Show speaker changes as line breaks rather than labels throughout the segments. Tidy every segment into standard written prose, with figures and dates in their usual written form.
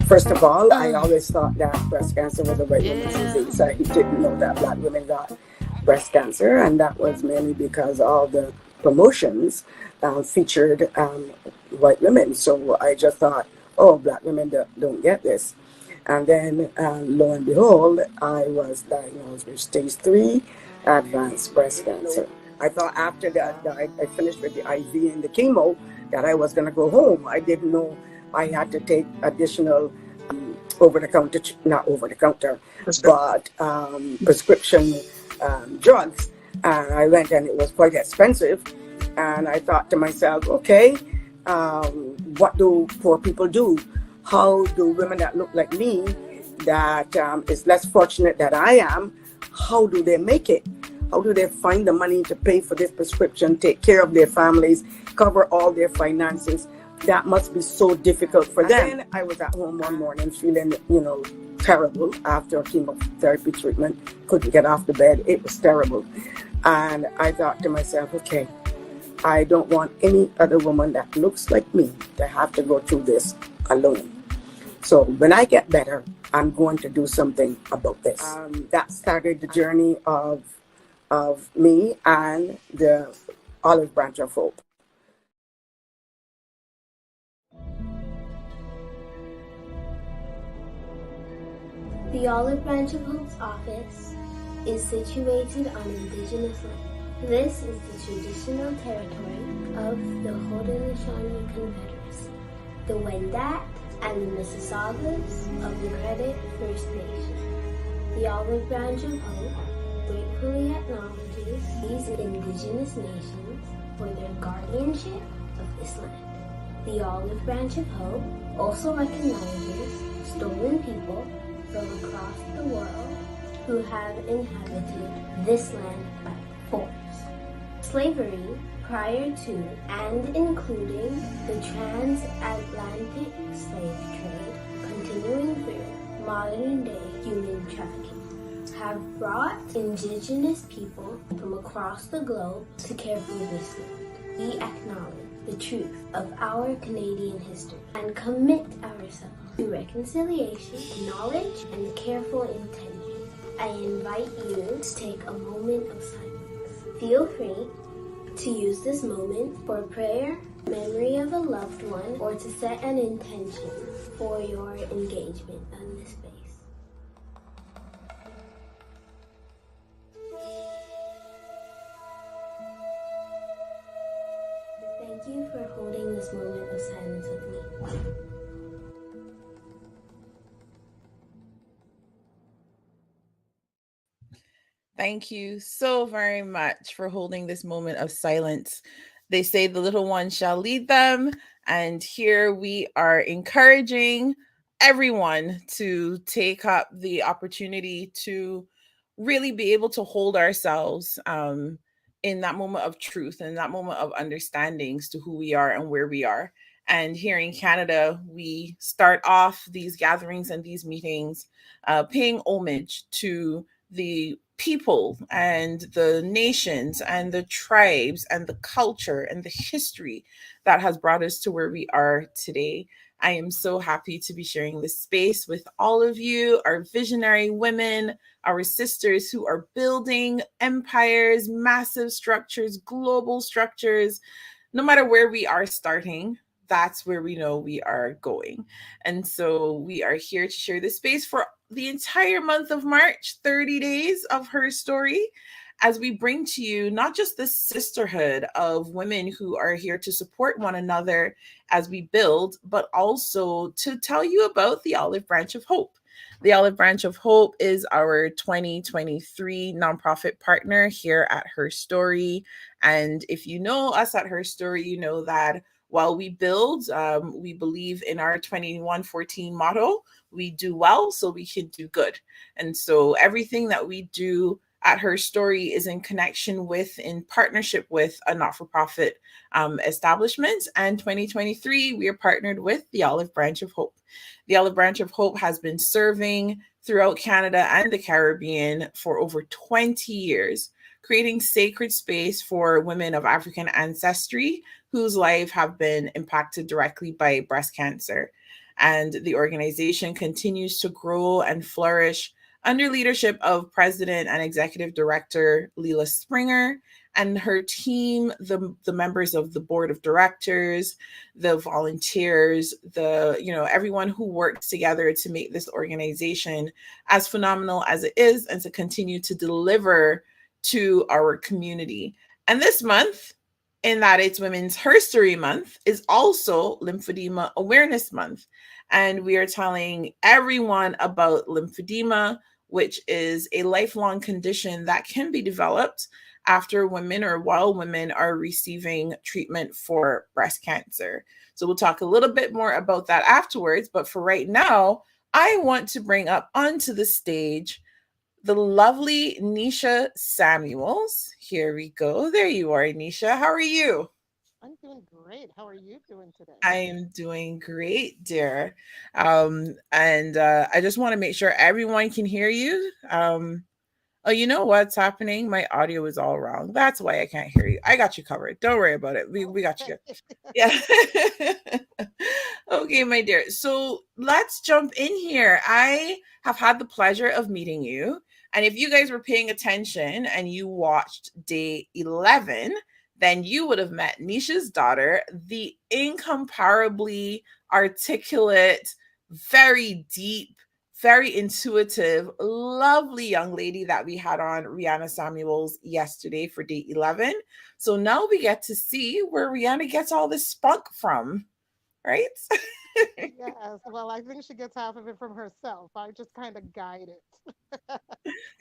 First of all, I always thought that breast cancer was a white woman's disease. I didn't know that black women got breast cancer, and that was mainly because all the promotions featured white women. So I just thought, oh, black women don't get this. And then, lo and behold, I was diagnosed with stage 3 advanced breast cancer. I thought after that, I finished with the IV and the chemo, that I was going to go home. I didn't know I had to take additional over-the-counter, not over-the-counter, but prescription drugs. And I went, and it was quite expensive. And I thought to myself, okay, what do poor people do? How do women that look like me, that is less fortunate than I am, how do they make it? How do they find the money to pay for this prescription, take care of their families, cover all their finances? That must be so difficult for them. And then I was at home one morning feeling, terrible after chemotherapy treatment. Couldn't get off the bed. It was terrible. And I thought to myself, okay, I don't want any other woman that looks like me to have to go through this alone. So when I get better, I'm going to do something about this. That started the journey of me and the Olive Branch of Hope.
The Olive Branch of Hope's office is situated on Indigenous land. This is the traditional territory of the Haudenosaunee Confederacy, the Wendat, and the Mississaugas of the Credit First Nation. The Olive Branch of Hope gratefully acknowledges these Indigenous nations for their guardianship of this land. The Olive Branch of Hope also recognizes stolen people from across the world who have inhabited this land by force. Slavery prior to and including the transatlantic slave trade continuing through modern-day human trafficking have brought Indigenous people from across the globe to care for this land. We acknowledge the truth of our Canadian history and commit ourselves to reconciliation, knowledge, and careful intention. I invite you to take a moment of silence. Feel free to use this moment for prayer, memory of a loved one, or to set an intention for your engagement on this space. Thank you for holding this moment of silence with me.
Thank you so very much for holding this moment of silence. They say the little one shall lead them. And here we are encouraging everyone to take up the opportunity to really be able to hold ourselves in that moment of truth and that moment of understandings to who we are and where we are. And here in Canada, we start off these gatherings and these meetings paying homage to the people and the nations and the tribes and the culture and the history that has brought us to where we are today. I am so happy to be sharing this space with all of you, our visionary women, our sisters who are building empires, massive structures, global structures. No matter where we are starting, that's where we know we are going. And so we are here to share this space for the entire month of March, 30 days of HERstory, as we bring to you not just this sisterhood of women who are here to support one another as we build, but also to tell you about the Olive Branch of Hope. The Olive Branch of Hope is our 2023 nonprofit partner here at HERstory. And if you know us at HERstory, you know that while we build, we believe in our 2114 motto, we do well so we can do good. And so everything that we do at HERstory is in connection with, in partnership with a not-for-profit establishment. And 2023, we are partnered with the Olive Branch of Hope. The Olive Branch of Hope has been serving throughout Canada and the Caribbean for over 20 years, creating sacred space for women of African ancestry whose life have been impacted directly by breast cancer. And the organization continues to grow and flourish under leadership of President and Executive Director Leela Springer and her team, the members of the board of directors, the volunteers, everyone who works together to make this organization as phenomenal as it is and to continue to deliver to our community. And this month, in that it's Women's HERstory Month, is also Lymphedema Awareness Month. And we are telling everyone about lymphedema, which is a lifelong condition that can be developed after women or while women are receiving treatment for breast cancer. So we'll talk a little bit more about that afterwards. But for right now, I want to bring up onto the stage the lovely Neisha Samuels. Here we go. There you are, Neisha. How are you?
I'm doing great. How are you doing today?
I am doing great, dear. And I just want to make sure everyone can hear you. Oh, you know what's happening? My audio is all wrong. That's why I can't hear you. I got you covered. Don't worry about it. We got you
Okay.
good. Yeah. Okay, my dear. So let's jump in here. I have had the pleasure of meeting you. And if you guys were paying attention and you watched day 11, then you would have met Nisha's daughter, the incomparably articulate, very deep, very intuitive, lovely young lady that we had on, Rihanna Samuels, yesterday for day 11. So now we get to see where Rihanna gets all this spunk from, right?
Yes. Well, I think she gets half of it from herself. I just kind of guide it. That's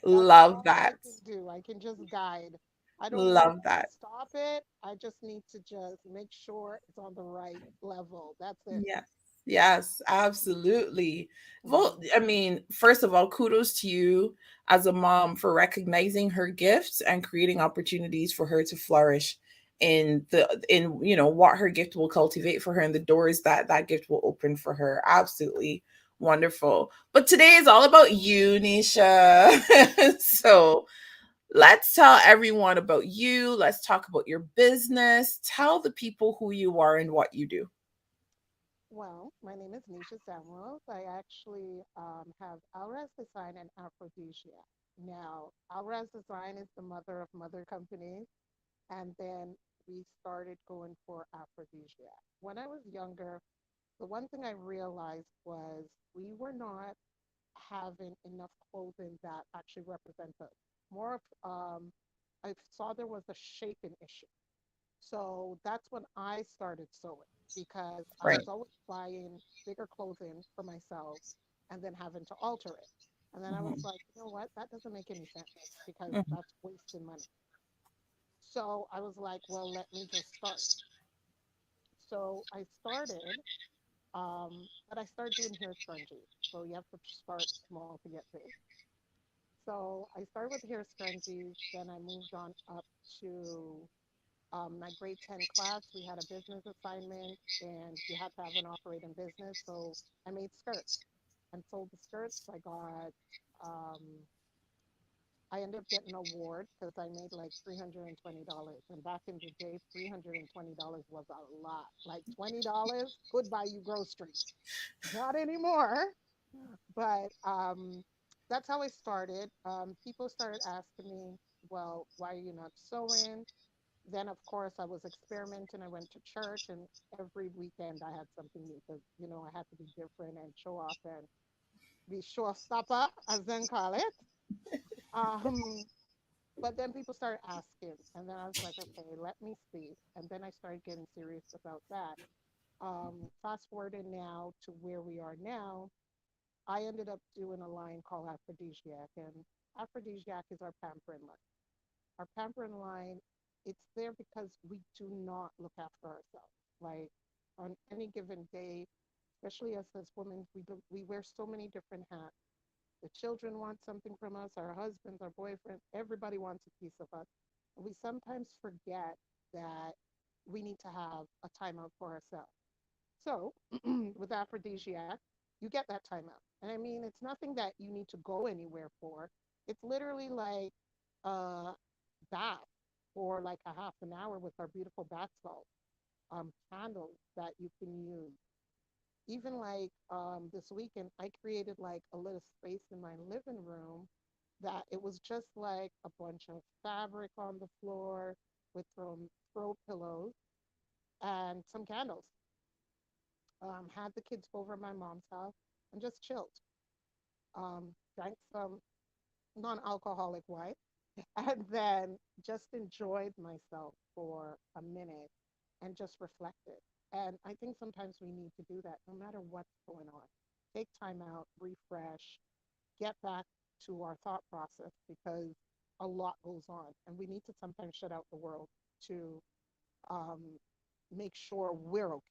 Love
all I
that.
can do. I can just guide. I don't need
Love
to
that.
stop it. I just need to just make sure it's on the right level. That's it.
Yes. Yes, absolutely. Well,
Mhm.
I mean, first of all, kudos to you as a mom for recognizing her gifts and creating opportunities for her to flourish in what her gift will cultivate for her and the doors that that gift will open for her. Absolutely wonderful. But today is all about you, Nisha. So, let's tell everyone about you. Let's talk about your business. Tell the people who you are and what you do.
Well, my name is Neisha Samuels. I actually have Alraz Design and Aphrodisia. Now, Alraz Design is the mother of mother companies, and then we started going for Aphrodisia. When I was younger, the one thing I realized was we were not having enough clothing that actually represent us. More of, I saw there was a shaping issue. So that's when I started sewing because I
Right.
was always buying bigger clothing for myself and then having to alter it. And then I was
Mhm.
like, you know what? That doesn't make any sense because
Mhm.
that's wasting money. So I was like, well, let me just start. So I started, but I started doing hair scrunchies. So you have to start small to get big. So I started with hair scrunchies, then I moved on up to my grade 10 class. We had a business assignment and you had to have an operating business. So I made skirts and sold the skirts. Um, I ended up getting an award because I made like $320. And back in the day, $320 was a lot. Like $20 could buy you groceries. Not anymore. But that's how I started. People started asking me, well, why are you not sewing? Then, of course, I was experimenting. I went to church, and every weekend I had something new because, I had to be different and show off and be showstopper, as then call it. Um, but then people started asking, and then I was like, okay, let me see. And then I started getting serious about that. Fast forwarding now to where we are now, I ended up doing a line called Aphrodisiac, and Aphrodisiac is our pampering line. Our pampering line, it's there because we do not look after ourselves. Like on any given day, especially us as women, we wear so many different hats. The children want something from us, our husbands, our boyfriends, everybody wants a piece of us. And we sometimes forget that we need to have a timeout for ourselves. So with Aphrodisiac, you get that timeout. And I mean, it's nothing that you need to go anywhere for. It's literally like uh, bath for like a half an hour with our beautiful bath salt, candles that you can use. Even like this weekend, I created like a little space in my living room that it was just like a bunch of fabric on the floor with some throw pillows and some candles. Had the kids over at my mom's house and just chilled. Drank some non-alcoholic wine and then just enjoyed myself for a minute and just reflected. And I think sometimes we need to do that no matter what's going on. Take time out, refresh, get back to our thought process because a lot goes on and we need to sometimes shut out the world to um, make sure we're okay.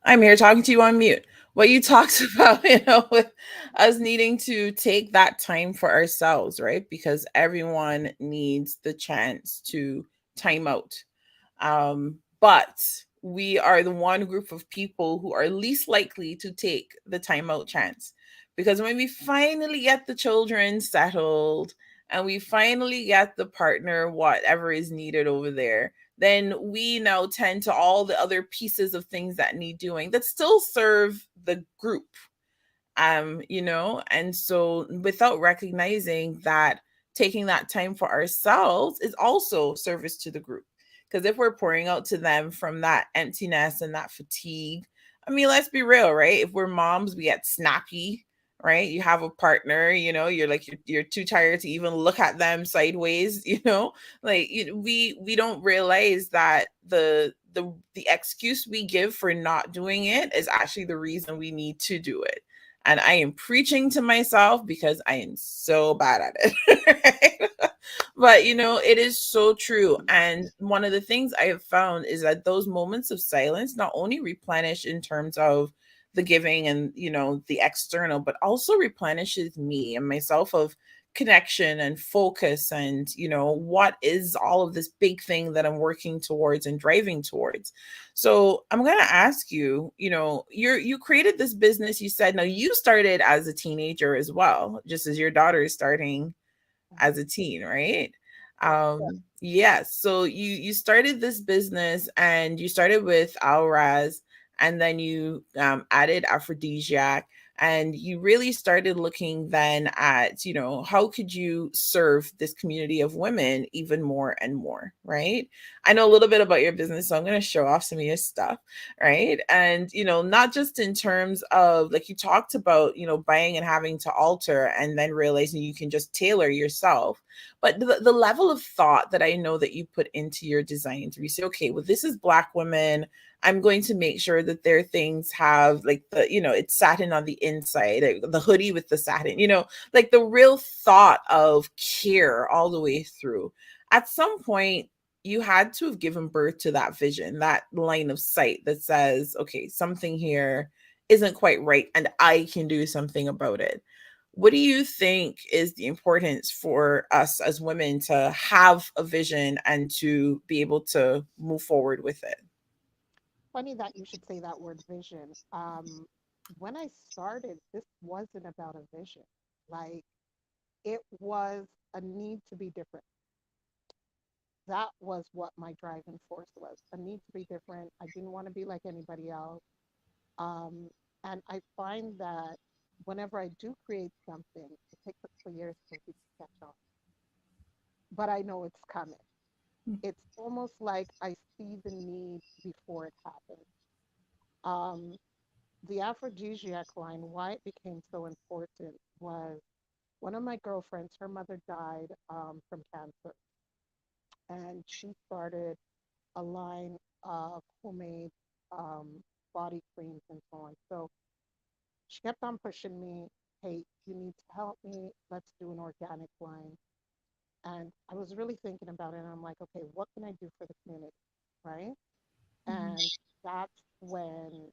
I'm here talking to you on mute. What you talked about, with us needing to take that time for ourselves, right? Because everyone needs the chance to time out. But we are the one group of people who are least likely to take the timeout chance. Because when we finally get the children settled and we finally get the partner, whatever is needed over there, then we now tend to all the other pieces of things that need doing that still serve the group. And so without recognizing that taking that time for ourselves is also service to the group, because if we're pouring out to them from that emptiness and that fatigue, I mean, let's be real, right? If we're moms, we get snappy, right? You have a partner, you're like you're too tired to even look at them sideways, like we don't realize that the excuse we give for not doing it is actually the reason we need to do it. And I am preaching to myself because I am so bad at it. Right? But it is so true. And one of the things I have found is that those moments of silence not only replenish in terms of the giving and the external, but also replenishes me and myself of connection and focus and what is all of this big thing that I'm working towards and driving towards. So I'm gonna ask you, you created this business, you said. Now you started as a teenager as well, just as your daughter is starting
Mhm.
as a teen, right?
Yeah.
Yes. So you started this business and you started with Alraz, and then you added aphrodisiac, and you really started looking then at how could you serve this community of women even more and more, right? I know a little bit about your business, so I'm going to show off some of your stuff, right? And not just in terms of, like, you talked about buying and having to alter and then realizing you can just tailor yourself, but the level of thought that I know that you put into your designs, where you say, okay, well, this is Black women, I'm going to make sure that their things have, like, it's satin on the inside, like the hoodie with the satin, like the real thought of care all the way through. At some point, you had to have given birth to that vision, that line of sight that says, okay, something here isn't quite right and I can do something about it. What do you think is the importance for us as women to have a vision and to be able to move forward with it?
Funny that you should say that word vision. When I started, this wasn't about a vision. Like, it was a need to be different. That was what my driving force was, a need to be different. I didn't want to be like anybody else. Um, and I find that whenever I do create something, it takes a couple years for people to catch on. But I know it's coming. It's almost like I see the need before it happens. Um, the aphrodisiac line, why it became so important was one of my girlfriends, her mother died from cancer, and she started a line of homemade um, body creams and so on. So she kept on pushing me, hey, you need to help me. Let's do an organic line. And I was really thinking about it. And I'm like, okay, what can I do for the community? Right. And that's when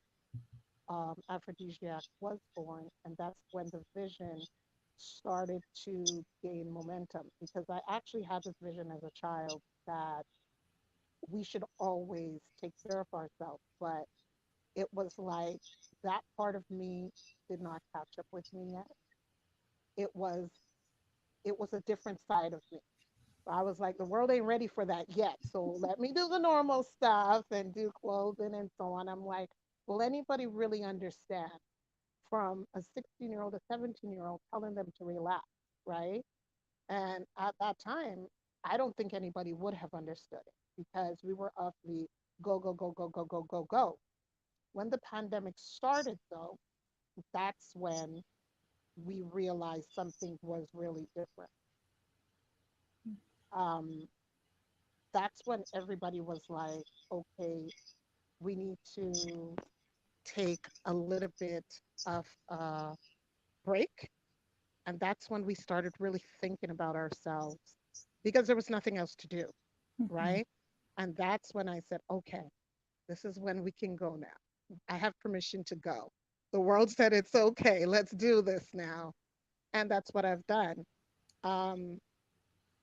Aphrodisiac was born. And that's when the vision started to gain momentum because I actually had this vision as a child that we should always take care of ourselves. But it was like that part of me did not catch up with me yet. It was it was a different side of me. I was like, the world ain't ready for that yet. So let me do the normal stuff and do clothing and so on. I'm like, will anybody really understand from a 16-year-old, a 17-year-old telling them to relax, right? And at that time, I don't think anybody would have understood it because we were of the go, go, go, go, go, go, go, go. When the pandemic started, though, that's when we realized something was really different. Um, that's when everybody was like, okay, we need to take a little bit of a break. And that's when we started really thinking about ourselves because there was nothing else to do,
Mhm.
right? And that's when I said, okay, this is when we can go now. I have permission to go. The world said it's okay. Let's do this now. And that's what I've done. Um,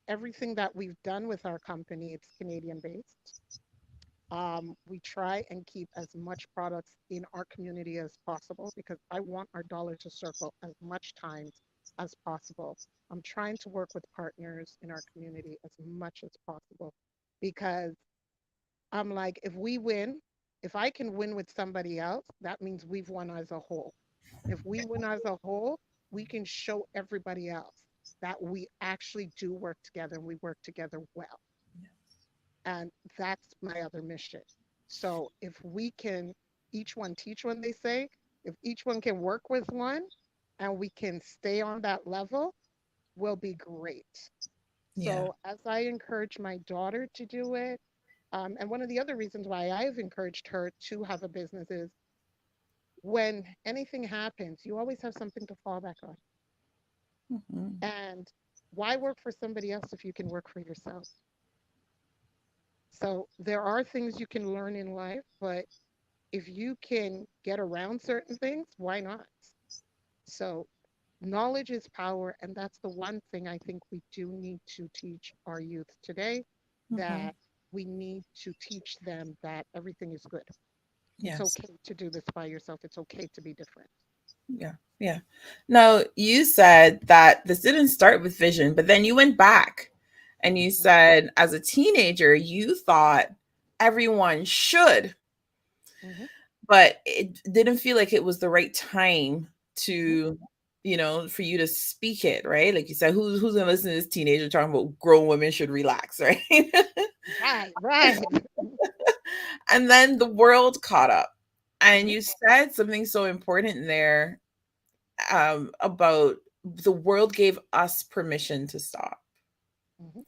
Everything that we've done with our company, it's Canadian based. We try and keep as much products in our community as possible because I want our dollar to circle as much times as possible. I'm trying to work with partners in our community as much as possible because I'm like, if we win, if I can win with somebody else, that means we've won as a whole. If we win as a whole, we can show everybody else that we actually do work together and we work together well. And that's my other mission. So if we can each one teach one, they say, if each one can work with one and we can stay on that level, will be great.
Yeah.
So as I encourage my daughter to do it, and one of the other reasons why I've encouraged her to have a business is when anything happens, you always have something to fall back on.
Mhm.
And why work for somebody else if you can work for yourself? So there are things you can learn in life, but if you can get around certain things, why not? So knowledge is power, and that's the one thing I think we do need to teach our youth today,
Mhm.
that we need to teach them that everything is good. It's
Yes.
okay to do this by yourself. It's okay to be different.
Yeah. Yeah. Now, you said that this didn't start with vision, but then you went back and you
Mhm,
said as a teenager, you thought everyone should,
mhm,
but it didn't feel like it was the right time
mhm.
to, for you to speak it, right? Like you said, who's gonna listen to this teenager talking about grown women should relax, right?
Right, right.
And then the world caught up. And
Mhm,
you said something so important there, about the world gave us permission to stop,
mhm,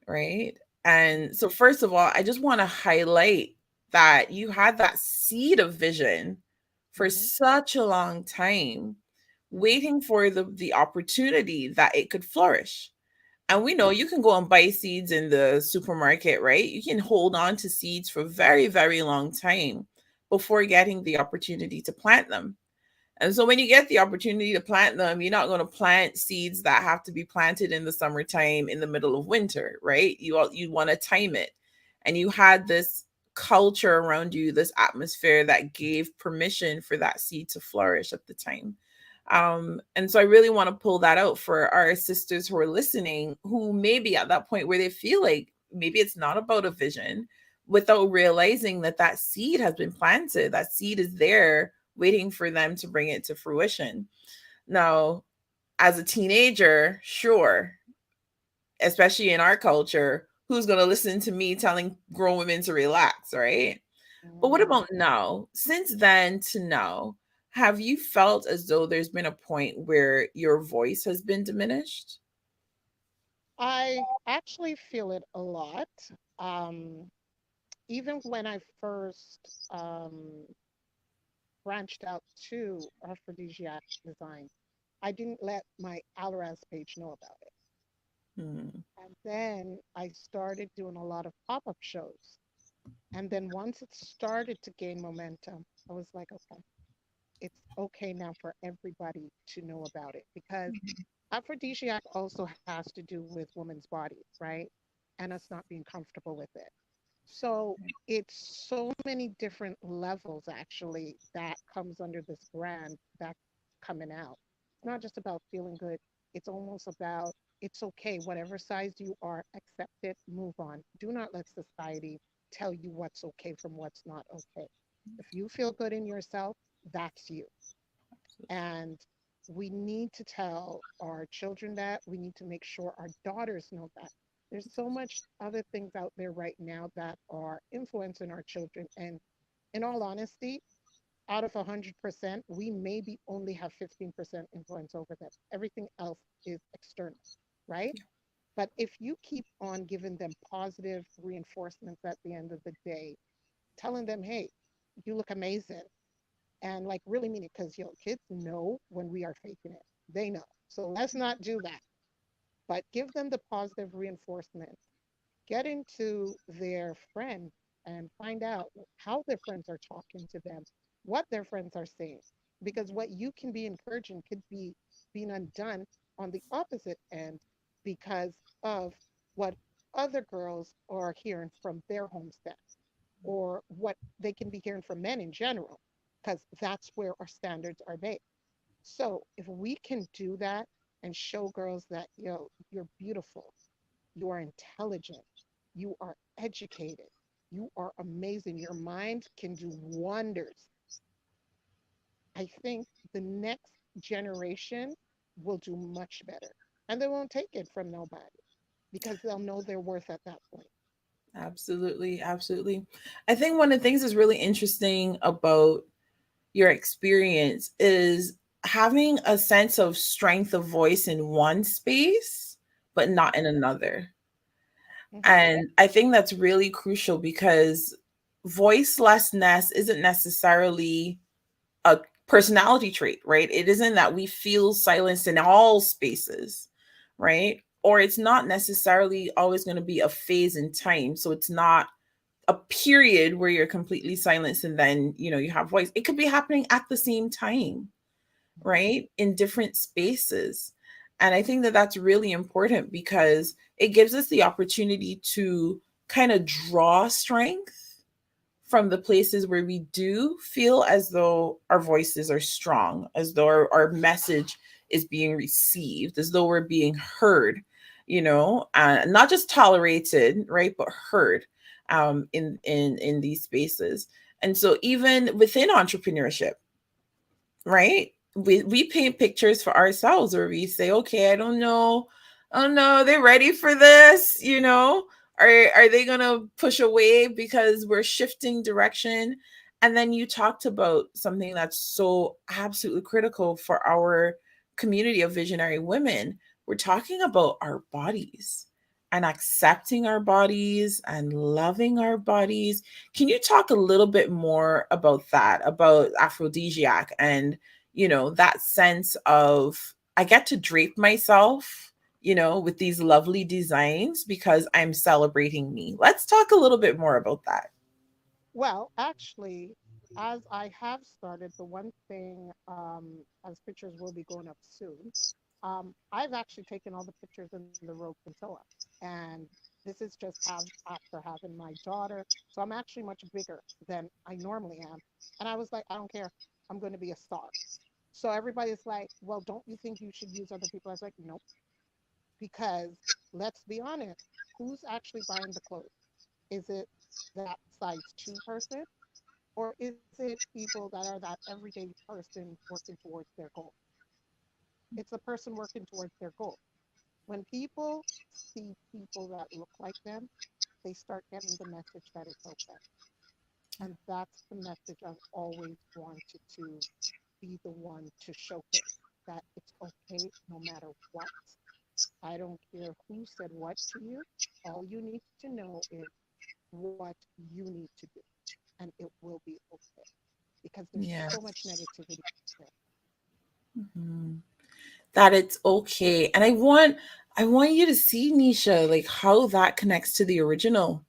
right?
mhm,
And so, first of all, I just want to highlight that you had that seed of vision for
mhm,
such a long time,
mhm,
waiting for the opportunity that it could flourish. And we
mhm,
know you can go and buy seeds in the supermarket, right? You can hold on to seeds for a very, very long time before getting the opportunity to plant them. And so when you get the opportunity to plant them, you're not going to plant seeds that have to be planted in the summertime in the middle of winter, right? You want to time it. And you had this culture around you, this atmosphere that gave permission for that seed to flourish at the time. And so I really want to pull that out for our sisters who are listening, who may be at that point where they feel like maybe it's not about a vision, without realizing that that seed has been planted, that seed is there waiting for them to bring it to fruition. Now, as a teenager, sure, especially in our culture, who's going to listen to me telling grown women to relax, right? But what
mhm.
about now? Since then to now, have you felt as though there's been a point where your voice has been diminished?
I actually feel it a lot. Um, Even when I first branched out to aphrodisiac design, I didn't let my Alaraz page know about it.
Hmm.
And then I started doing a lot of pop up shows. And then once it started to gain momentum, I was like, okay, it's okay now for everybody to know about it because aphrodisiac also has to do with women's bodies, right? And us not being comfortable with it. So it's so many different levels actually that comes under this brand that's coming out. It's not just about feeling good. It's almost about it's okay, whatever size you are, accept it, move on. Do not let society tell you what's okay from what's not okay. If you feel good in yourself, that's you. And we need to tell our children that. We need to make sure our daughters know that. There's so much other things out there right now that are influencing our children. And in all honesty, out of 100%, we maybe only have 15% influence over them. Everything else is external, right? But if you keep on giving them positive reinforcements at the end of the day, telling them, hey, you look amazing, and like really mean it, because kids know when we are faking it. They know. So let's not do that. But give them the positive reinforcement. Get into their friends and find out how their friends are talking to them, what their friends are saying. Because what you can be encouraging could be being undone on the opposite end because of what other girls are hearing from their homestead, or what they can be hearing from men in general, because that's where our standards are based. So if we can do that and show girls that, you're beautiful, you are intelligent, you are educated, you are amazing, your mind can do wonders, I think the next generation will do much better. And they won't take it from nobody because they'll know their worth at that point.
Absolutely, absolutely. I think one of the things that's really interesting about your experience is having a sense of strength of voice in one space, but not in another.
Hmm.
And I think that's really crucial because voicelessness isn't necessarily a personality trait, right? It isn't that we feel silenced in all spaces, right? Or it's not necessarily always going to be a phase in time. So it's not a period where you're completely silenced and then, you have voice. It could be happening at the same time, right? In different spaces. And I think that that's really important because it gives us the opportunity to kind of draw strength from the places where we do feel as though our voices are strong, as though our message is being received, as though we're being heard, not just tolerated, right, but heard in these spaces. And so even within entrepreneurship, right? We paint pictures for ourselves where we say, okay, I don't know. Oh no, they're ready for this. Are they gonna push away because we're shifting direction? And then you talked about something that's so absolutely critical for our community of visionary women. We're talking about our bodies and accepting our bodies and loving our bodies. Can you talk a little bit more about that, about aphrodisiac and, that sense of I get to drape myself, with these lovely designs because I'm celebrating me. Let's talk a little bit more about that.
Well, actually, as I have started, the one thing, as pictures will be going up soon, I've actually taken all the pictures in the rope and so on. And this is just after having my daughter. So I'm actually much bigger than I normally am. And I was like, I don't care. I'm going to be a star. So everybody's like, well, don't you think you should use other people? I was like, nope, because let's be honest, who's actually buying the clothes? Is it that size two person? Or is it people that are that everyday person working towards their goal? It's a person working towards their goal. When people see people that look like them, they start getting the message that it's okay. And that's the message I've always wanted to be the one to showcase, that it's okay no matter what. I don't care who said what to you. All you need to know is what you need to do, and it will be okay, because there's so
Yes.
much negativity there.
Mhm. That it's okay. And I want you to see, Nisha, like how that connects to the original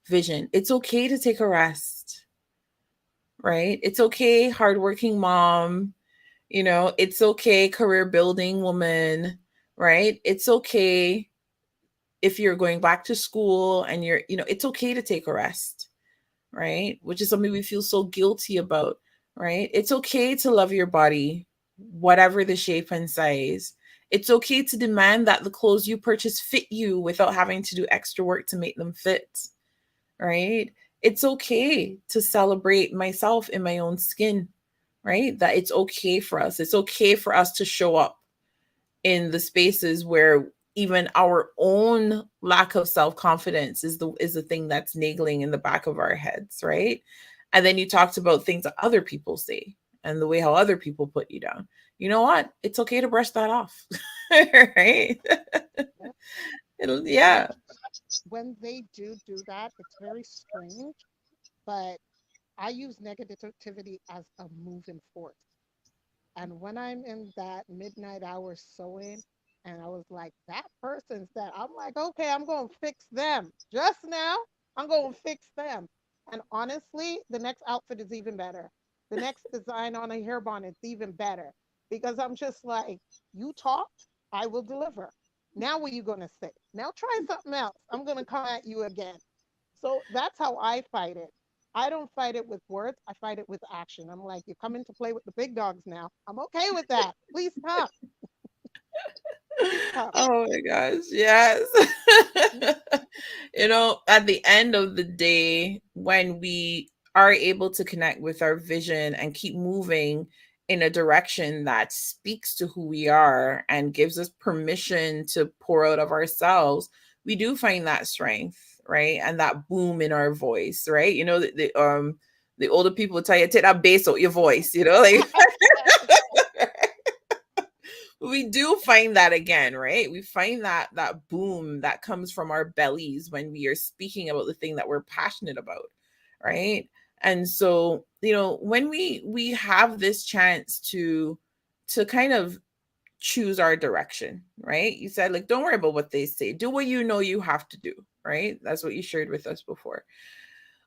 vision. It's okay to take a rest, right? It's okay, hardworking mom, it's okay, career building woman, right? It's okay, if you're going back to school and you're, it's okay to take a rest, right? Which is something we feel so guilty about, right? It's okay to love your body, whatever the shape and size. It's okay to demand that the clothes you purchase fit you without having to do extra work to make them fit, right? It's okay to celebrate myself in my own skin, right? That it's okay for us. It's okay for us to show up in the spaces where even our own lack of self-confidence is the thing that's nagging in the back of our heads, right? And then you talked about things that other people say and the way how other people put you down. You know what? It's okay to brush that off. Right?
Yeah. And
Yeah.
when they do that, it's very strange, but I use negativity as a moving force. And when I'm in that midnight hour sewing, and I was like, that person's that, I'm like, okay, I'm going to fix them. Just now, I'm going to fix them. And honestly, the next outfit is even better. The next design on a hair bonnet is even better because I'm just like, you talked, I will deliver. Now, what are you going to say? Now, try something else. I'm going to come at you again. So that's how I fight it. I don't fight it with words. I fight it with action. I'm like, you're coming to play with the big dogs now. I'm okay with that. Please come. Please come.
Oh my gosh, yes. At the end of the day, when we are able to connect with our vision and keep moving in a direction that speaks to who we are and gives us permission to pour out of ourselves, we do find that strength, right? And that boom in our voice, right? The older people tell you, take that bass out your voice, like we do find that again, right? We find that boom that comes from our bellies when we are speaking about the thing that we're passionate about, right? And so, when we have this chance to kind of choose our direction, right? You said, like, don't worry about what they say, do what you know you have to do, right? That's what you shared with us before.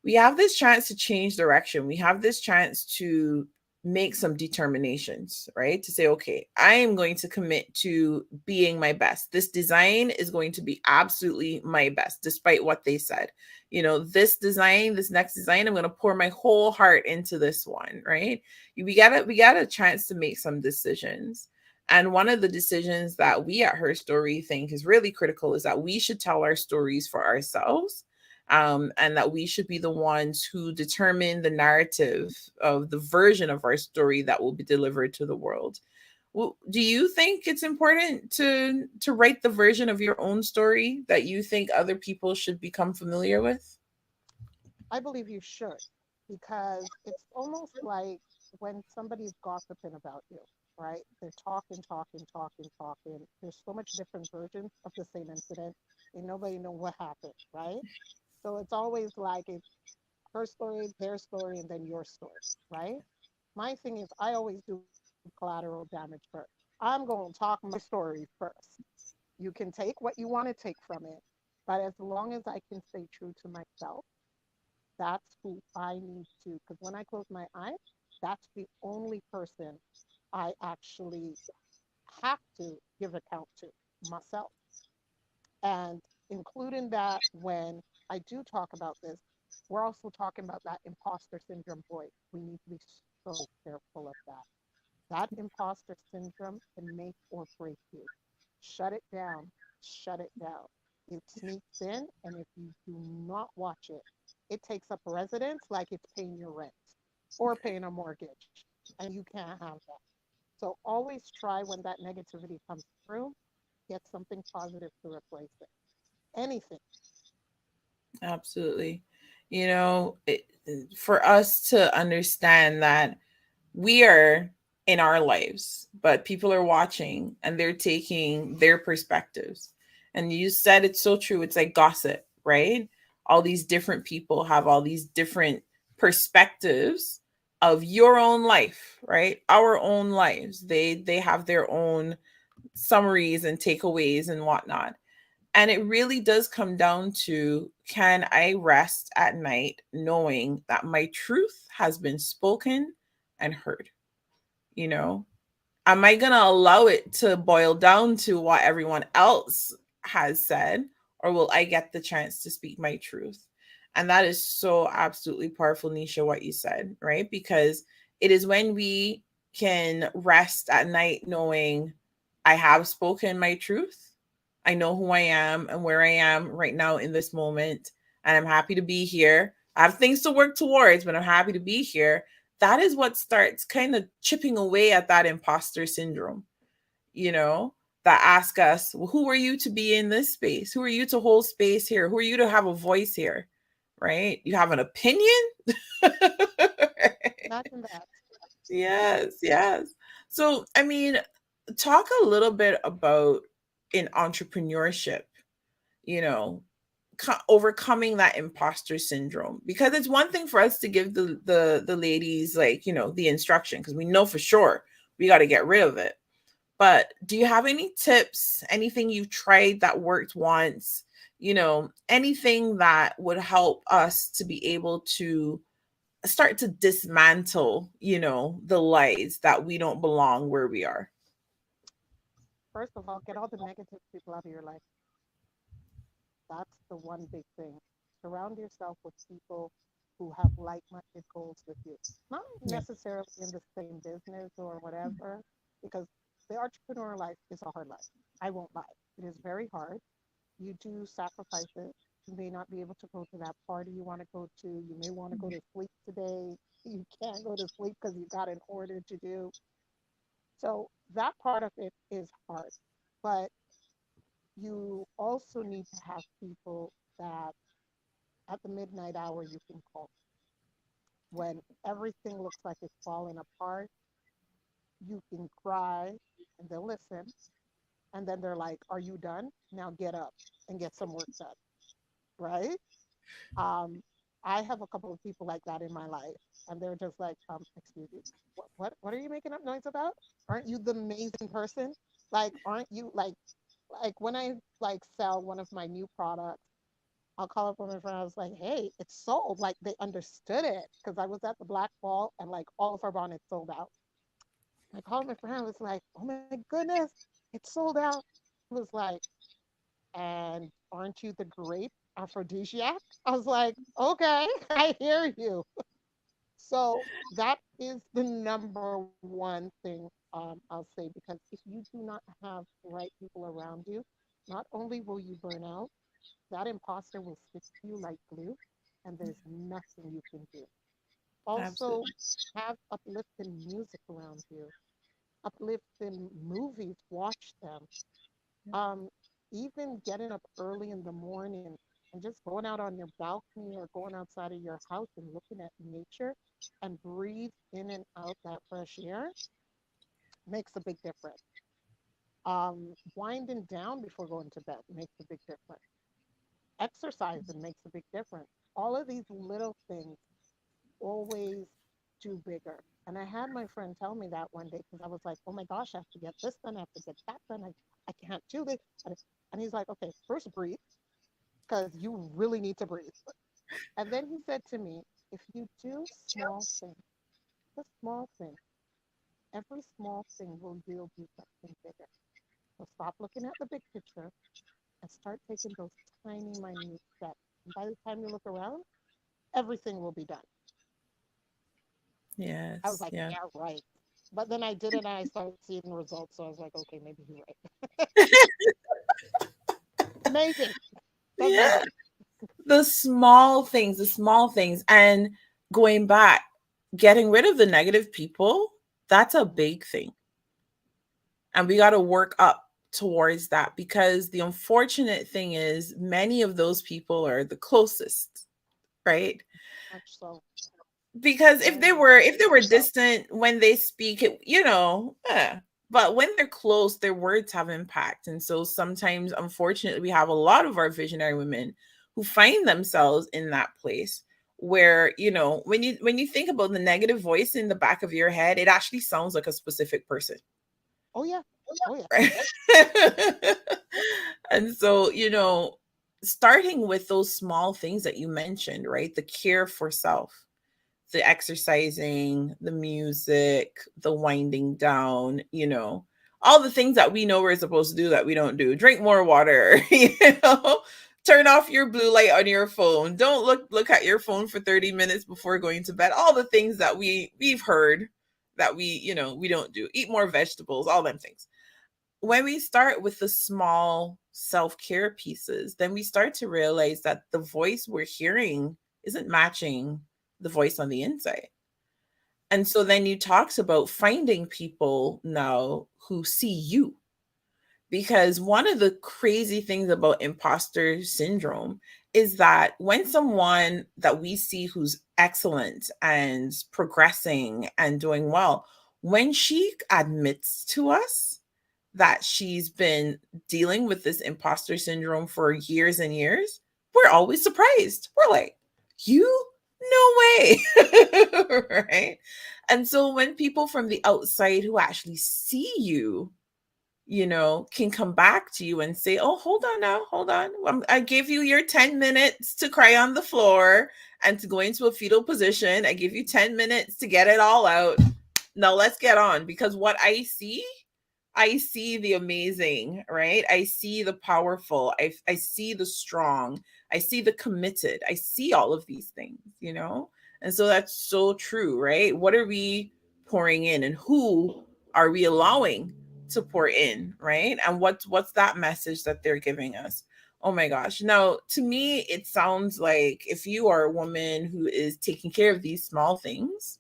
We have this chance to change direction. We have this chance to make some determinations, right? To say, okay, I am going to commit to being my best. This design is going to be absolutely my best, despite what they said. This design, this next design, I'm going to pour my whole heart into this one, right? We got a chance to make some decisions. And one of the decisions that we at Her Story think is really critical is that we should tell our stories for ourselves, and that we should be the ones who determine the narrative of the version of our story that will be delivered to the world. Well, do you think it's important to write the version of your own story that you think other people should become familiar with?
I believe you should because it's almost like when somebody's gossiping about you, right? They're talking, talking, talking, talking. There's so much different versions of the same incident, and nobody know what happened, right? So it's always like it's her story, their story, and then your story, right? My thing is, I always do collateral damage first. I'm going to talk my story first. You can take what you want to take from it, but as long as I can stay true to myself, that's who I need to. Because when I close my eyes, that's the only person I actually have to give account to myself. And including that, when I do talk about this, we're also talking about that imposter syndrome voice. We need to be so careful of that. That imposter syndrome can make or break you. Shut it down. Shut it down. It sneaks in, and if you do not watch it, it takes up residence like it's paying your rent or paying a mortgage, and you can't have that. So always try when that negativity comes through, get something positive to replace it. Anything.
Absolutely. For us to understand that we are in our lives, but people are watching and they're taking their perspectives. And you said it's so true. It's like gossip, right? All these different people have all these different perspectives of your own life, right? Our own lives. They have their own summaries and takeaways and whatnot. And it really does come down to, can I rest at night knowing that my truth has been spoken and heard? You know, am I going to allow it to boil down to what everyone else has said? or will I get the chance to speak my truth? And that is so absolutely powerful, Neisha, what you said, right? Because it is when we can rest at night knowing I have spoken my truth. I know who I am and where I am right now in this moment. And I'm happy to be here. I have things to work towards, but I'm happy to be here. That is what starts kind of chipping away at that imposter syndrome, you know, that ask us, well, who are you to be in this space? Who are you to hold space here? Who are you to have a voice here? Right? You have an opinion?
Imagine that.
Yes, yes. So, I mean, talk a little bit about in entrepreneurship, you know, overcoming that imposter syndrome, because it's one thing for us to give the ladies, like, you know, the instruction, because we know for sure we got to get rid of it. But do you have any tips, anything you've tried that worked once, you know, anything that would help us to be able to start to dismantle, you know, the lies that we don't belong where we are?
First of all, get all the negative people out of your life. That's the one big thing. Surround yourself with people who have like-minded goals with you. Not
Yeah.
necessarily in the same business or whatever, because the entrepreneur life is a hard life. I won't lie. It is very hard. You do sacrifices. You may not be able to go to that party you want to go to. You may want to go to sleep today. You can't go to sleep because you got an order to do. So that part of it is hard. But you also need to have people that at the midnight hour you can call when everything looks like it's falling apart. You can cry and they'll listen, and then they're like, are you done? Now get up and get some work done, right? um I have a couple of people like that in my life, and they're just like, excuse me, what are you making up noise about? Aren't you the amazing person? Like, aren't you like when I like sell one of my new products, I'll call up on my friend. I was like, hey, it's sold. Like, they understood it because I was at the Black Ball and like all of our bonnets sold out. I called my friend. I was like, oh my goodness, it's sold out. He was like, and aren't you the great aphrodisiac? I was like, okay, I hear you. So that is the number one thing, I'll say, because if you do not have the right people around you, not only will you burn out, that imposter will stick to you like glue, and there's nothing you can do. Also,
Absolutely.
have uplifting music around you, uplifting movies, watch them. Um, Even getting up early in the morning and just going out on your balcony or going outside of your house and looking at nature and breathe in and out that fresh air makes a big difference. Winding down before going to bed makes a big difference. Exercising makes a big difference. All of these little things always do bigger. And I had my friend tell me that one day because I was like, oh my gosh, I have to get this done. I have to get that done. I can't do this. And he's like, okay, first breathe because you really need to breathe. And then he said to me, if you do small things, the small thing, every small thing will yield you something bigger. So stop looking at the big picture and start taking those tiny, minute steps. And by the time you look around, everything will be done. I was
Yes,
like,
yeah.
yeah, right. But then I did it and I started seeing results. So I was like, okay, maybe you're right. Amazing. So
Yeah.
amazing.
The small things. And going back, getting rid of the negative people, that's a
Mhm.
big thing. And we got to work up towards that, because the unfortunate thing is many of those people are the closest, right?
Much so.
Because if
Very
they
much
were
so.
if they were distant when they speak it, you know, but when they're close, their words have impact. And so sometimes, unfortunately, we have a lot of our visionary women who find themselves in that place where, you know, when you think about the negative voice in the back of your head, it actually sounds like a specific person.
Oh, yeah. Oh, yeah.
Right. And so, you know, starting with those small things that you mentioned, right? The care for self, the exercising, the music, the winding down, you know, all the things that we know we're supposed to do that we don't do. Drink more water, you know, Turn off your blue light on your phone. Don't look at your phone for 30 minutes before going to bed. All the things that we've heard that we don't do. Eat more vegetables, all them things. When we start with the small self-care pieces, then we start to realize that the voice we're hearing isn't matching the voice on the inside. And so then you talks about finding people now who see you, because one of the crazy things about imposter syndrome is that when someone that we see who's excellent and progressing and doing well, when she admits to us that she's been dealing with this imposter syndrome for years and years, we're always surprised. We're like, you? No way. Right? And so when people from the outside who actually see you, can come back to you and say, oh, hold on now, hold on. I gave you your 10 minutes to cry on the floor and to go into a fetal position. I give you 10 minutes to get it all out. Now let's get on, because what I see the amazing, right? I see the powerful. I see the strong. I see the committed. I see all of these things. And so that's so true, right? What are we pouring in, and who are we allowing to pour in, right? And what's that message that they're giving us? Oh my gosh. Now, to me, it sounds like if you are a woman who is taking care of these small things,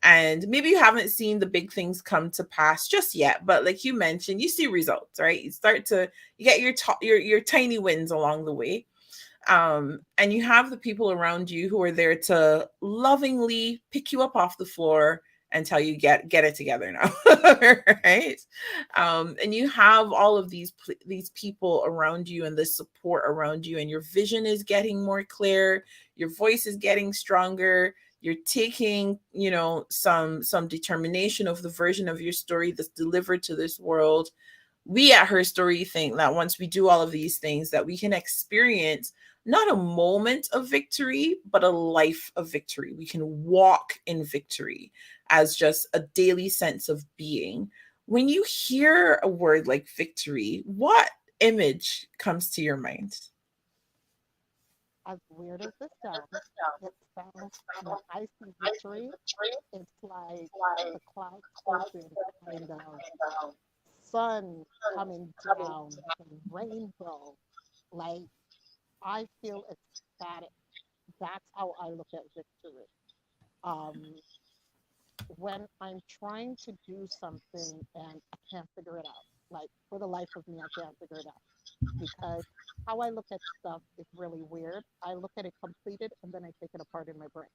and maybe you haven't seen the big things come to pass just yet, but like you mentioned, you see results, right? You get your tiny wins along the way. And you have the people around you who are there to lovingly pick you up off the floor and tell you get it together now. Right? And you have all of these people around you and the support around you, and your vision is getting more clear, your voice is getting stronger, you're taking some determination of the version of your story that's delivered to this world. We at HERstory think that once we do all of these things, that we can experience not a moment of victory, but a life of victory. We can walk in victory as just a daily sense of being. When you hear a word like victory, what image comes to your mind?
As weird as this sounds, it sounds, when I see victory, it's like the clouds open, kind of sun coming down, the rainbow. Like, I feel ecstatic. That's how I look at victory. Um, when I'm trying to do something and I can't figure it out, like for the life of me, I can't figure it out because how I look at stuff is really weird. I look at it completed and then I take it apart in my brain.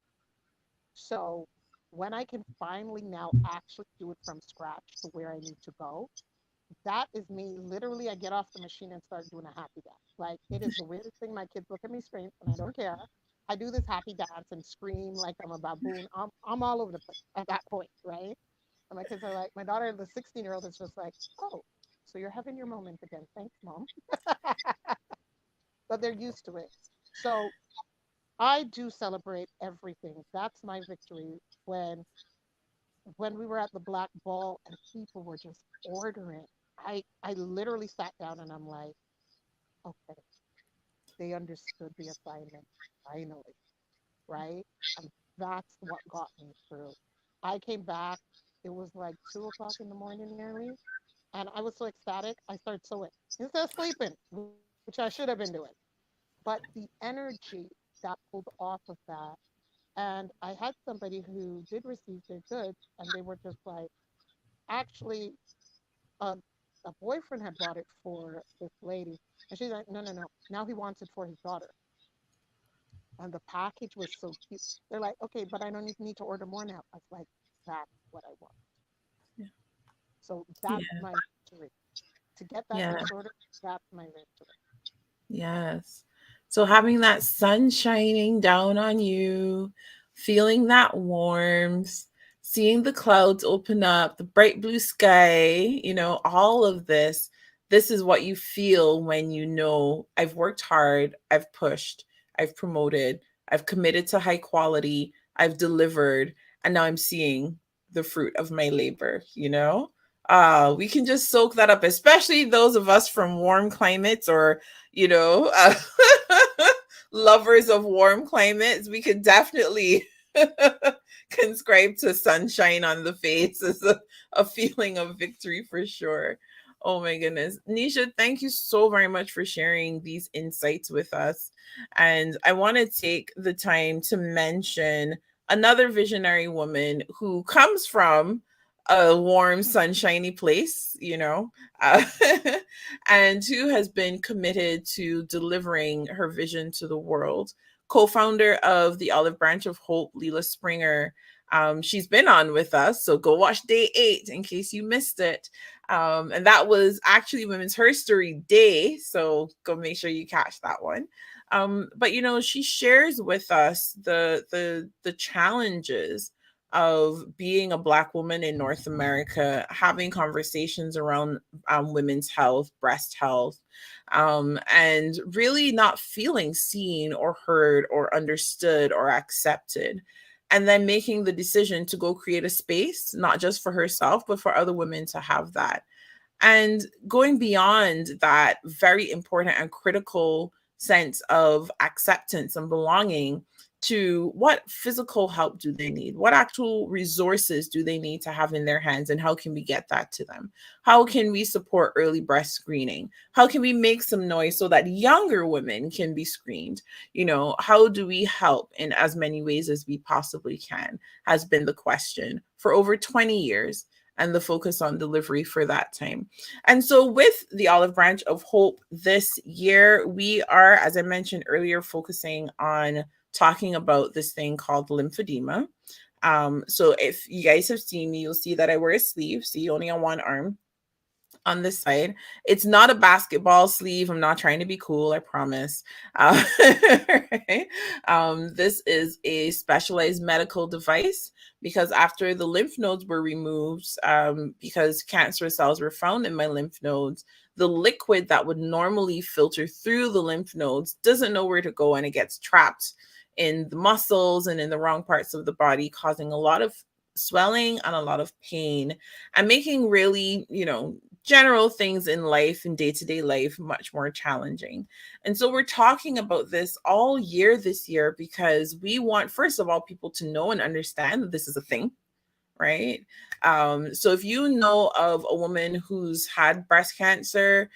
So when I can finally now actually do it from scratch to where I need to go, that is me. Literally, I get off the machine and start doing a happy dance. Like, it is the weirdest thing. My kids look at me scream, and I don't care. I do this happy dance and scream like I'm a baboon. I'm all over the place at that point, right? And my kids are like, my daughter, the 16-year-old, is just like, oh, so you're having your moment again. Thanks, mom. But they're used to it. So I do celebrate everything. That's my victory. When we were at the Black Ball and people were just ordering, I literally sat down and I'm like, okay, they understood the assignment finally, right? And that's what got me through. I came back, it was like 2 o'clock in the morning nearly, and I was so ecstatic, I started sewing instead of sleeping, which I should have been doing. But the energy that pulled off of that, and I had somebody who did receive their goods, and they were just like, actually, a, a boyfriend had bought it for this lady. And she's like, no, no, no. Now he wants it for his daughter. And the package was so cute. They're like, okay, but I don't need to order more now. I was like, that's what I want.
Yeah.
So that's
Yeah.
my victory. To get that
Yeah.
disorder, that's my victory.
Yes. So having that sun shining down on you, feeling that warmth, seeing the clouds open up, the bright blue sky, all of this is what you feel when I've worked hard, I've pushed, I've promoted, I've committed to high quality, I've delivered, and now I'm seeing the fruit of my labor. We can just soak that up, especially those of us from warm climates, or lovers of warm climates. We could definitely conscribe to sunshine on the face as a feeling of victory for sure. Oh my goodness. Neisha, thank you so very much for sharing these insights with us. And I want to take the time to mention another visionary woman who comes from a warm, sunshiny place, uh, and who has been committed to delivering her vision to the world. Co-founder of the Olive Branch of Hope, Leela Springer. She's been on with us, so go watch day 8 in case you missed it. And that was actually Women's HERstory Day, so go make sure you catch that one. But she shares with us the challenges of being a Black woman in North America, having conversations around women's health, breast health, and really not feeling seen or heard or understood or accepted. And then making the decision to go create a space, not just for herself, but for other women to have that. And going beyond that very important and critical sense of acceptance and belonging to what physical help do they need? What actual resources do they need to have in their hands? And how can we get that to them? How can we support early breast screening? How can we make some noise so that younger women can be screened? How do we help in as many ways as we possibly can, has been the question for over 20 years. And the focus on delivery for that time. And so with the Olive Branch of Hope this year, we are, as I mentioned earlier, focusing on talking about this thing called lymphedema. So if you guys have seen me, you'll see that I wear a sleeve, see only on one arm. On this side, it's not a basketball sleeve. I'm not trying to be cool, I promise. Right? This is a specialized medical device because after the lymph nodes were removed, because cancer cells were found in my lymph nodes, the liquid that would normally filter through the lymph nodes doesn't know where to go, and it gets trapped in the muscles and in the wrong parts of the body, causing a lot of swelling and a lot of pain, and making really, general things in life and day-to-day life much more challenging. And so we're talking about this all year this year because we want, first of all, people to know and understand that this is a thing, right? So if you know of a woman who's had breast cancer,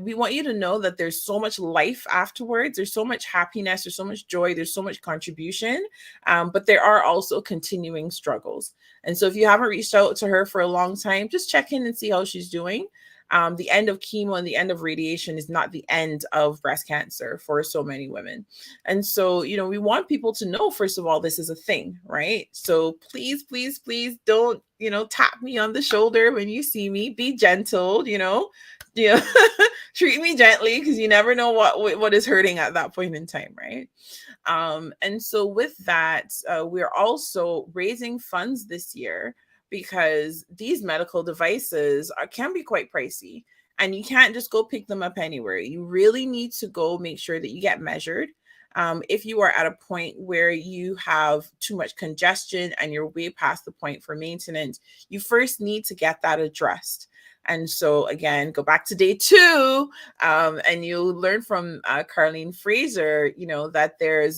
we want you to know that there's so much life afterwards. There's so much happiness. There's so much joy. There's so much contribution. But there are also continuing struggles. And so if you haven't reached out to her for a long time, just check in and see how she's doing. The end of chemo and the end of radiation is not the end of breast cancer for so many women. And so, we want people to know, first of all, this is a thing, right? So please, please, please don't, tap me on the shoulder when you see me. Be gentle, treat me gently, because you never know what is hurting at that point in time, right? And so with that, we're also raising funds this year because these medical devices can be quite pricey, and you can't just go pick them up anywhere. You really need to go make sure that you get measured. If you are at a point where you have too much congestion and you're way past the point for maintenance, you first need to get that addressed. And so again, go back to day 2, and you'll learn from Carlene Fraser, that there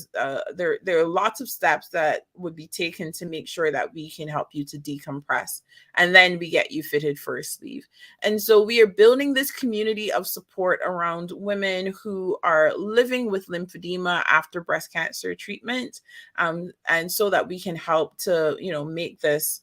are lots of steps that would be taken to make sure that we can help you to decompress, and then we get you fitted for a sleeve. And so we are building this community of support around women who are living with lymphedema after breast cancer treatment, and so that we can help to make this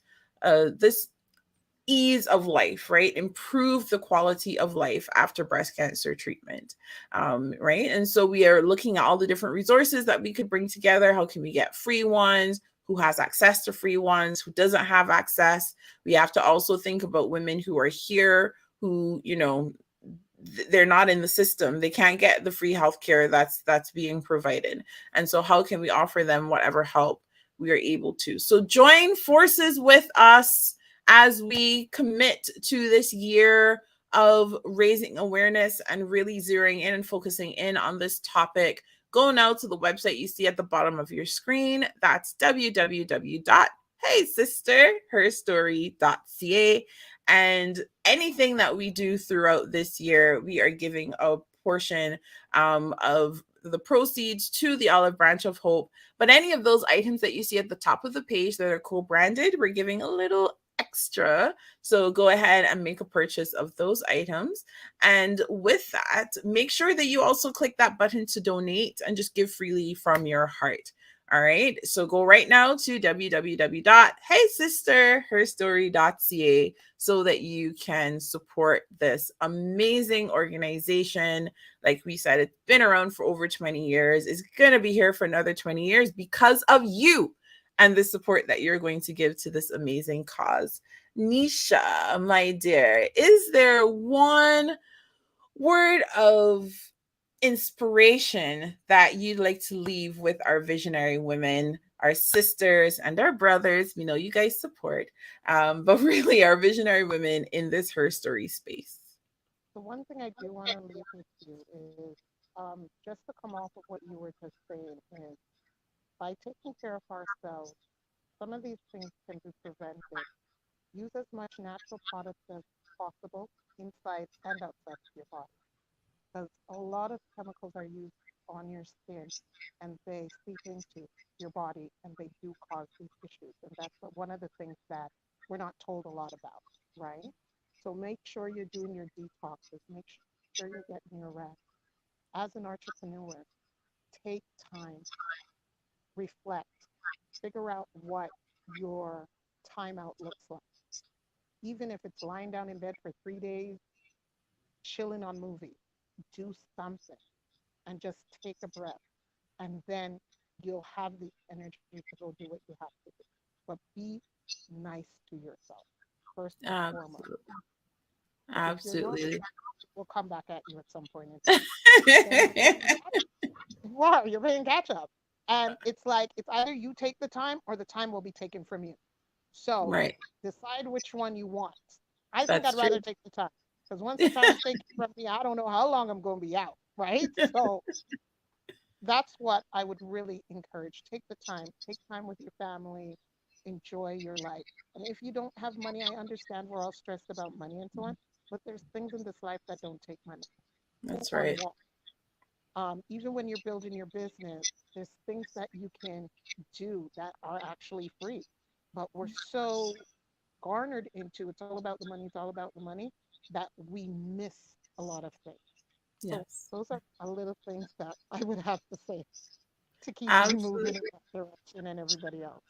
ease of life, right? Improve the quality of life after breast cancer treatment, right? And so we are looking at all the different resources that we could bring together. How can we get free ones? Who has access to free ones? Who doesn't have access? We have to also think about women who are here who, they're not in the system. They can't get the free healthcare that's being provided. And so how can we offer them whatever help we are able to? So join forces with us as we commit to this year of raising awareness and really zeroing in and focusing in on this topic. Go now to the website you see at the bottom of your screen. That's www.heysisterherstory.ca. And anything that we do throughout this year, we are giving a portion of the proceeds to the Olive Branch of Hope. But any of those items that you see at the top of the page that are co-branded, we're giving a little extra. So go ahead and make a purchase of those items. And with that, make sure that you also click that button to donate and just give freely from your heart. All right. So go right now to www.heysisterherstory.ca so that you can support this amazing organization. Like we said, it's been around for over 20 years. It's going to be here for another 20 years because of you and the support that you're going to give to this amazing cause. Neisha, my dear, is there one word of inspiration that you'd like to leave with our visionary women, our sisters and our brothers? We know you guys support, but really our visionary women in this her story space.
The one thing I do want to leave with you is just to come off of what you were just saying is by taking care of ourselves, some of these things can be prevented. Use as much natural products as possible inside and outside of your body because a lot of chemicals are used on your skin and they seep into your body and they do cause these issues. And that's one of the things that we're not told a lot about, right? So make sure you're doing your detoxes, make sure you're getting your rest. As an entrepreneur, take time, reflect, figure out what your timeout looks like. Even if it's lying down in bed for 3 days, chilling on movies, do something and just take a breath. And then you'll have the energy to go do what you have to do. But be nice to yourself, first and foremost.
Absolutely.
Because if you're not,
Absolutely.
we'll come back at you at some point in time. Then wow, you're playing catch up. And it's like it's either you take the time or the time will be taken from you. So
Right.
decide which one you want. I think
That's
I'd rather
true.
take the time because once the time is taken from me, I don't know how long I'm going to be out, right? So that's what I would really encourage. Take time with your family, enjoy your life. And if you don't have money, I understand we're all stressed about money and so on, but there's things in this life that don't take money. Go
That's
on
right.
walk. Even when you're building your business, there's things that you can do that are actually free. But we're so garnered into it's all about the money, it's all about the money, that we miss a lot of things. So
Yes.
those are a little things that I would have to say to keep me moving in
Absolutely.
that direction and everybody else.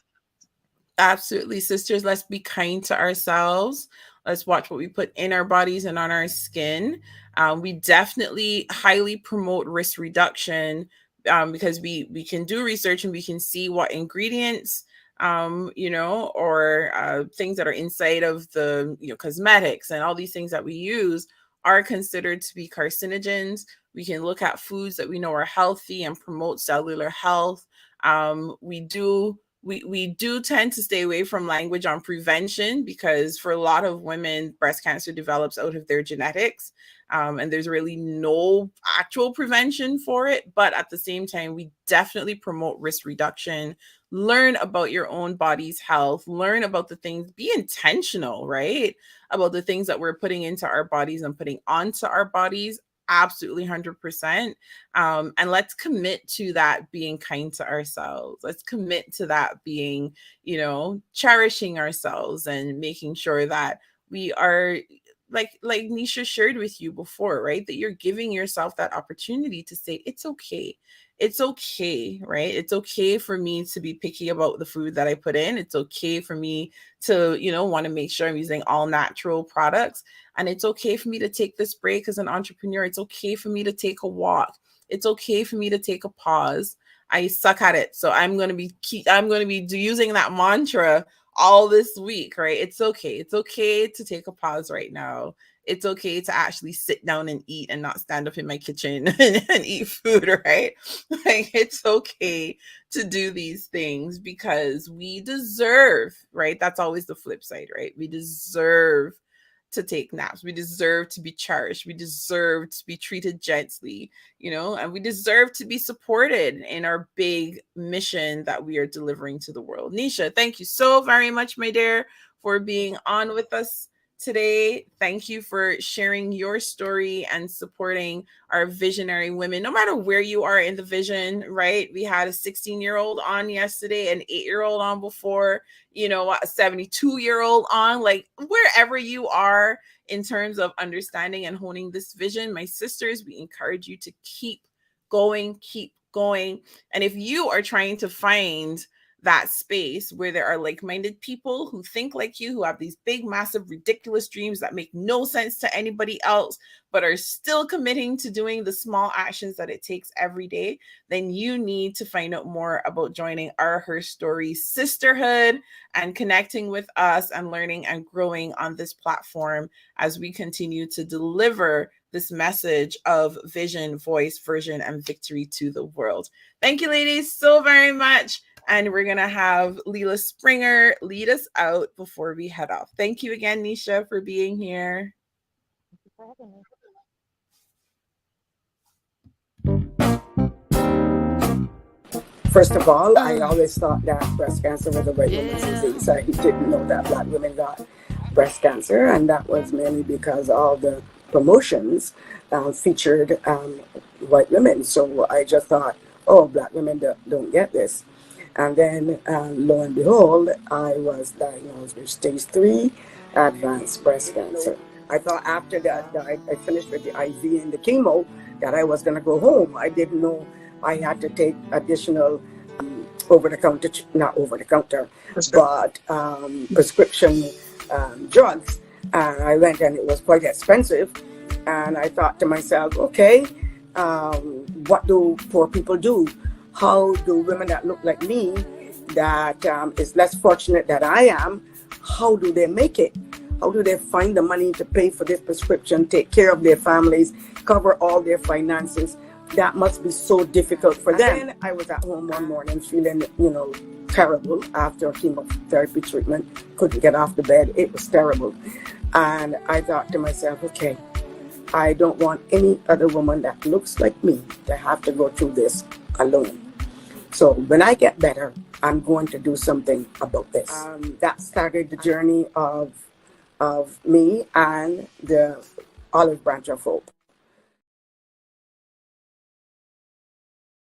Absolutely, sisters. Let's be kind to ourselves. Let's watch what we put in our bodies and on our skin. We definitely highly promote risk reduction because we can do research and we can see what ingredients, or things that are inside of the cosmetics and all these things that we use are considered to be carcinogens. We can look at foods that we know are healthy and promote cellular health. We do tend to stay away from language on prevention because for a lot of women, breast cancer develops out of their genetics. And there's really no actual prevention for it. But at the same time, we definitely promote risk reduction. Learn about your own body's health, learn about the things, be intentional, right? About the things that we're putting into our bodies and putting onto our bodies. Absolutely 100%. And let's commit to that being kind to ourselves. Let's commit to that being, cherishing ourselves and making sure that we are like Nisha shared with you before, right? That you're giving yourself that opportunity to say, it's okay. It's okay, right? It's okay for me to be picky about the food that I put in. It's okay for me to, want to make sure I'm using all natural products. And it's okay for me to take this break as an entrepreneur. It's okay for me to take a walk. It's okay for me to take a pause. I suck at it. So I'm going to be using that mantra all this week, right? It's okay. It's okay to take a pause right now. It's okay to actually sit down and eat and not stand up in my kitchen and eat food, right? Like it's okay to do these things because we deserve, right? That's always the flip side, right? We deserve to take naps. We deserve to be cherished. We deserve to be treated gently, and we deserve to be supported in our big mission that we are delivering to the world. Neisha, thank you so very much, my dear, for being on with us today. Thank you for sharing your story and supporting our visionary women, no matter where you are in the vision, right? We had a 16-year-old on yesterday, an 8-year-old on before, you know, a 72-year-old on, like wherever you are in terms of understanding and honing this vision. My sisters, we encourage you to keep going, keep going. And if you are trying to find that space where there are like-minded people who think like you, who have these big, massive, ridiculous dreams that make no sense to anybody else, but are still committing to doing the small actions that it takes every day, then you need to find out more about joining our HERstory sisterhood and connecting with us and learning and growing on this platform as we continue to deliver this message of vision, voice, version, and victory to the world. Thank you, ladies, so very much. And we're going to have Leela Springer lead us out before we head off. Thank you again, Neisha, for being here.
Thank you for having me.
First of all, I always thought that breast cancer was a white woman's disease. I didn't know that black women got breast cancer, and that was mainly because all the promotions featured white women. So I just thought, oh, black women don't get this. And then, lo and behold, I was diagnosed with stage 3 advanced breast cancer. I thought after that I finished with the IV and the chemo that I was going to go home. I didn't know I had to take additional not over-the-counter, but prescription drugs. And I went, and it was quite expensive. And I thought to myself, okay, what do poor people do? How do women that look like me, that is less fortunate than I am, how do they make it? How do they find the money to pay for this prescription, take care of their families, cover all their finances? That must be so difficult for them. And then I was at home one morning feeling, terrible after chemotherapy treatment. Couldn't get off the bed. It was terrible. And I thought to myself, okay, I don't want any other woman that looks like me to have to go through this alone. So when I get better, I'm going to do something about this. That started the journey of me and the Olive Branch of Hope.